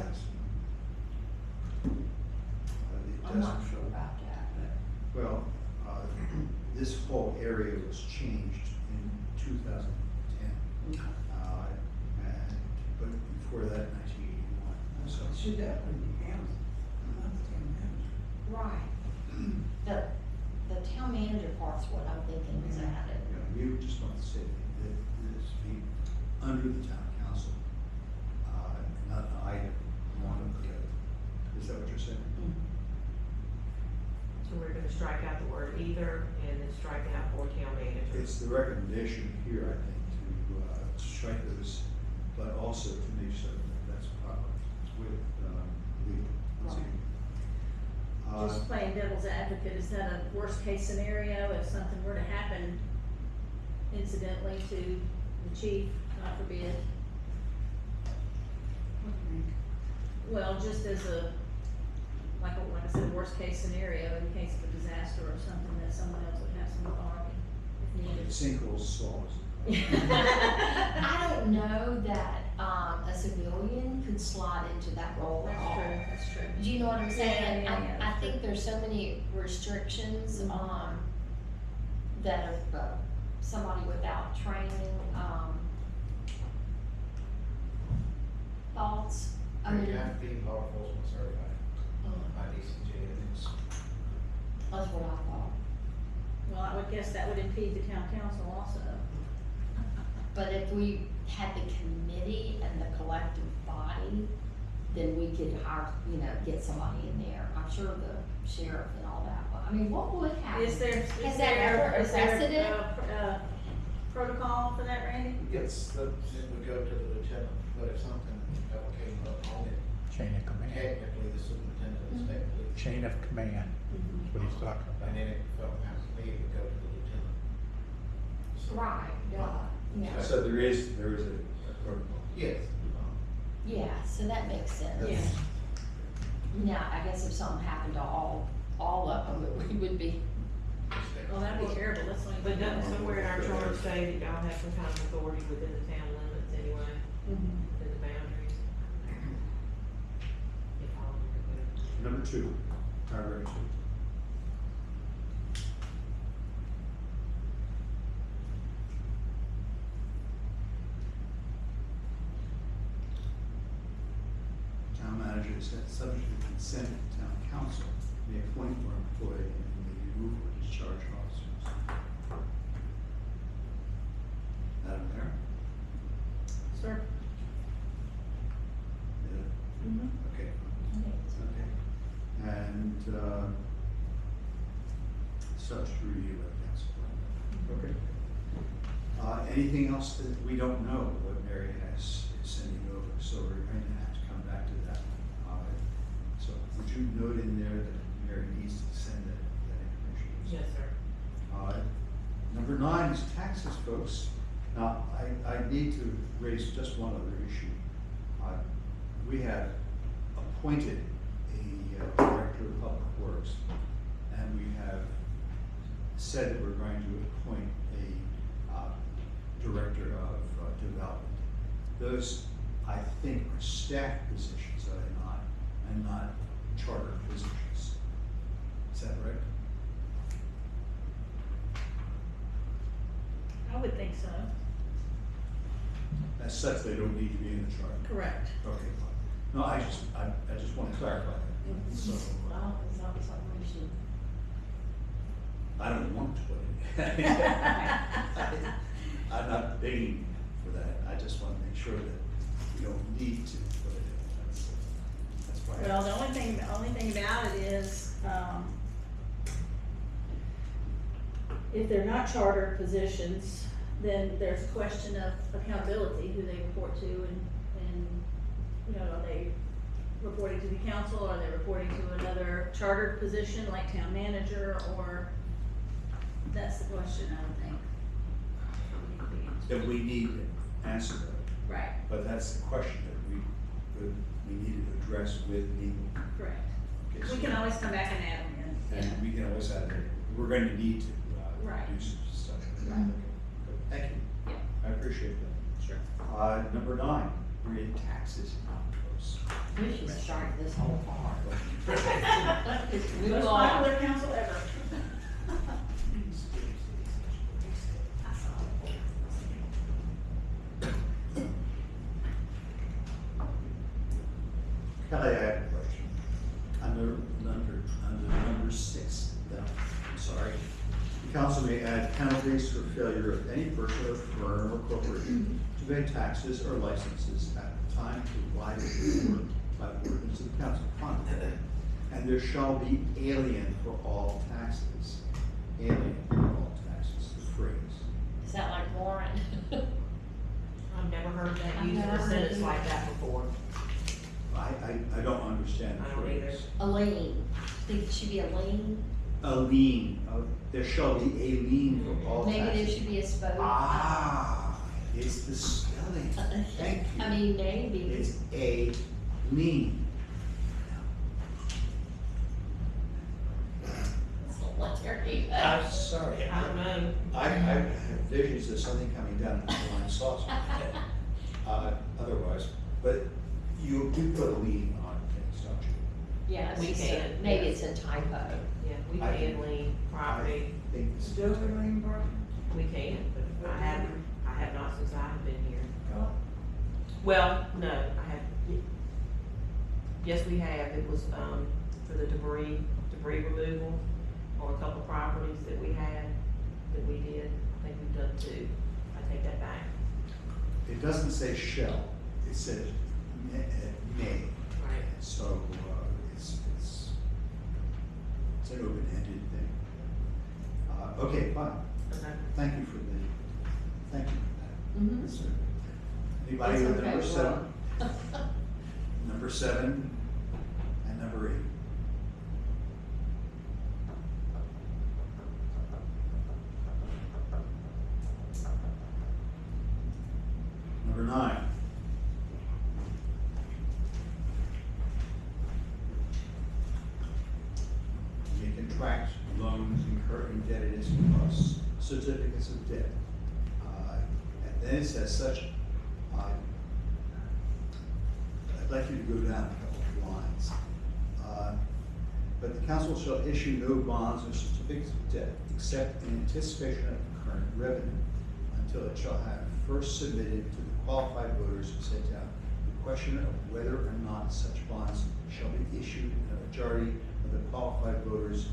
has. It I'm not doesn't- sure about that, but. Well, this whole area was changed in 2010. But before that, 1981. So Should definitely be counted, not the town manager. Right. The town manager part's what I'm thinking is added. we would just want to say that this be under the town council, not an item, one of the other. Is that what you're saying? So we're gonna strike out the word either and then strike out or town manager. It's the recommendation here, I think, to strike those, but also to make sure that that's proper with legal. Once again. Just playing devil's advocate, is that a worst case scenario if something were to happen incidentally to the chief, God forbid? What do you mean? Well, just as a, like I said, worst case scenario in case of a disaster or something, that someone else would have some authority if needed. Sinkholes solves. I don't know that, a civilian could slide into that role at all. That's true. Do you know what I'm saying? Yeah, I think there's so many restrictions, that if, somebody without training, thoughts, I mean, You have to be law enforcement certified by DCJ, and it's, that's what I thought. Well, I would guess that would impede the town council also. But if we had the committee and the collective body, then we could hire, get somebody in there. I'm sure the sheriff and all that, but, I mean, what would happen? Is there Has that ever is there precedent? a protocol for that, Randy? it would go to the lieutenant, but if something ever came up on it, Chain of command. technically the superintendent is technically. Chain of command, that's what he's talking And about. then it felt like me, it would go to the lieutenant. So- Right, yeah, So there is a protocol. Yes. yeah, so that makes sense. Yeah. Now, I guess if something happened to all of them, we would be, Well, that'd be terrible, that's only. But doesn't somewhere in our charter say that y'all have some kind of authority within the town limits anyway, within the boundaries? If all of Number 2, paragraph 2. Town manager is subject to consent of the town council, may appoint or employ and may remove or discharge officers. Madam Mayor? Sir? Yeah. Okay. Okay. And, subject to review by council. Okay. Anything else that we don't know what Mary is sending over, so we're going to have to come back to that. So would you note in there that Mary needs to send that information? Yes, sir. Number 9 is taxes, folks. Now, I need to raise just one other issue. We have appointed a director of public works, and we have said that we're going to appoint a director of development. Those, I think, are staff positions, are they not? And not charter positions. Is that right? I would think so. As such, they don't need to be in the charter. Correct. Okay, fine. No, I just want to clarify that. So, well, it's not something we should. I don't want to put it. I'm not begging for that. I just want to make sure that we don't need to put it in. That's why. Well, the only thing about it is, if they're not charter positions, then there's a question of accountability, who they report to, and, are they reporting to the council, are they reporting to another chartered position like town manager, or, that's the question, I would think. That we need to answer that. Right, But that's the question that we need to address with legal. correct. Okay, so- We can always come back and add them in. And we can always add that, we're going to need to Right. do some stuff. Right. Okay, good. Thank you. Yeah. I appreciate that. Sure. Number 9, we're in taxes and outgoes. We should strike this whole part. Just move Most on. popular council ever. Kelly, I have a question. Under number 6, I'm sorry. The council may add penalties for failure of any person or firm or corporation to pay taxes or licenses at the time provided for by ordinance of the council. Fine. And there shall be alien for all taxes. Alien for all taxes, the phrase. Is that like Warren? I've never heard that I've used in never a heard sentence it. like that before. I don't understand I the don't either. phrase. A lien. Think it should be a lien? A lien, there shall be a lien for all taxes. Maybe there should be a spoke. Ah, it's the spelling. Thank you. I mean, maybe. It's a lien. It's a letter. I'm sorry. I don't know. I have visions of something coming down the line saucer. Otherwise, but you do put a lien on things, don't you? Yeah, it's We just can, maybe yeah. it's a typo. Yeah, we I- can lien property, I think it's. Still the lien part? we can, but I have not since I've been here. Oh, Well, no, I have, yes, we have, it was, for the debris removal on a couple properties that we had, that we did, I think we've done 2, I take that back. It doesn't say shall, it says may. Right. So, it's an open-ended thing. Okay, fine. Okay. Thank you for that. Mhm. That's it. Anybody It's with okay, number we're 7? on. Number 7 and number 8. Number 9. You may contract loans, incur indebtedness costs, certificates of debt. And then it says such, I'd like you to go down a couple of lines. But the council shall issue no bonds or certificates of debt except in anticipation of current revenue until it shall have first submitted to the qualified voters who set down the question of whether or not such bonds shall be issued in a majority of the qualified voters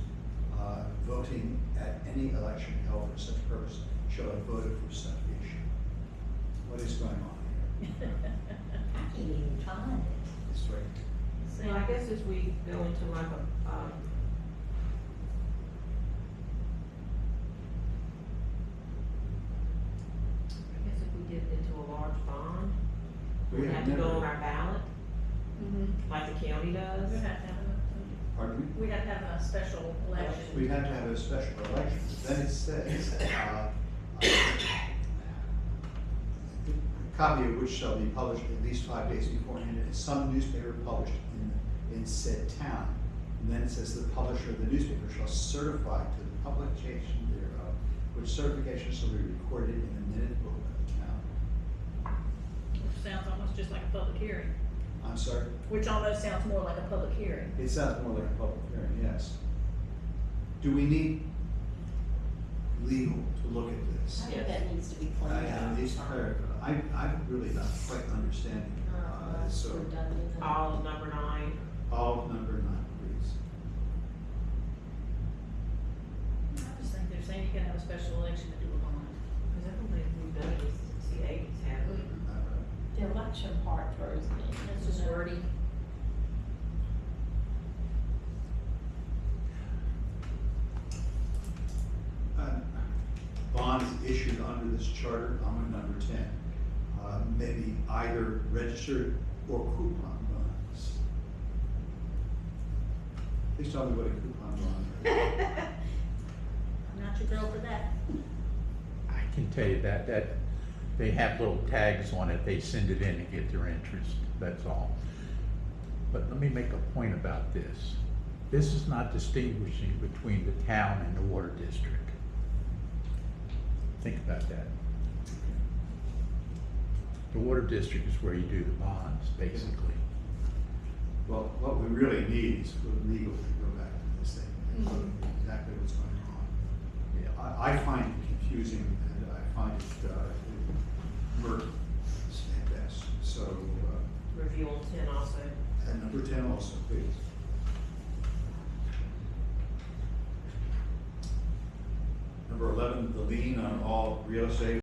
voting at any election held for such purpose shall have voted for such issue. What is going on here? I can't even find it. It's right. Well, I guess as we go into like a, I guess if we get into a large bond, we have to go on our ballot, like the county does. We have to have Pardon me? we have to have a special election. We had to have a special election. Then it says, a copy of which shall be published at least 5 days beforehand in some newspaper published in said town. And then it says the publisher of the newspaper shall certify to the publication thereof, which certification shall be recorded in the minute book of the town. Which sounds almost just like a public hearing. I'm sorry? Which almost sounds more like a public hearing. It sounds more like a public hearing, yes. Do we need legal to look at I this? think that needs to be cleaned up. These I'm really not quite understanding. So, Redundant. All of number 9. all of number 9, please. I just think they're saying you can have a special election to do a bond. Cause I don't think we've done this since the 80s, have we? The election part throws me. It's just wordy. Bonds issued under this charter, I'm on number 10, may be either registered or coupon bonds. Please tell me what a coupon bond is. I'm not your girl for that. I can tell you that they have little tags on it, they send it in to get their interest, that's all. But let me make a point about this. This is not distinguishing between the town and the water district. Think about that. The water district is where you do the bonds, basically. Well, what we really need is for legal to go back to this thing and look at exactly what's going on. Yeah, I find it confusing and I find it murky at best. So, Review on 10 also. and number 10 also, please. Number 11, the lien on all real estate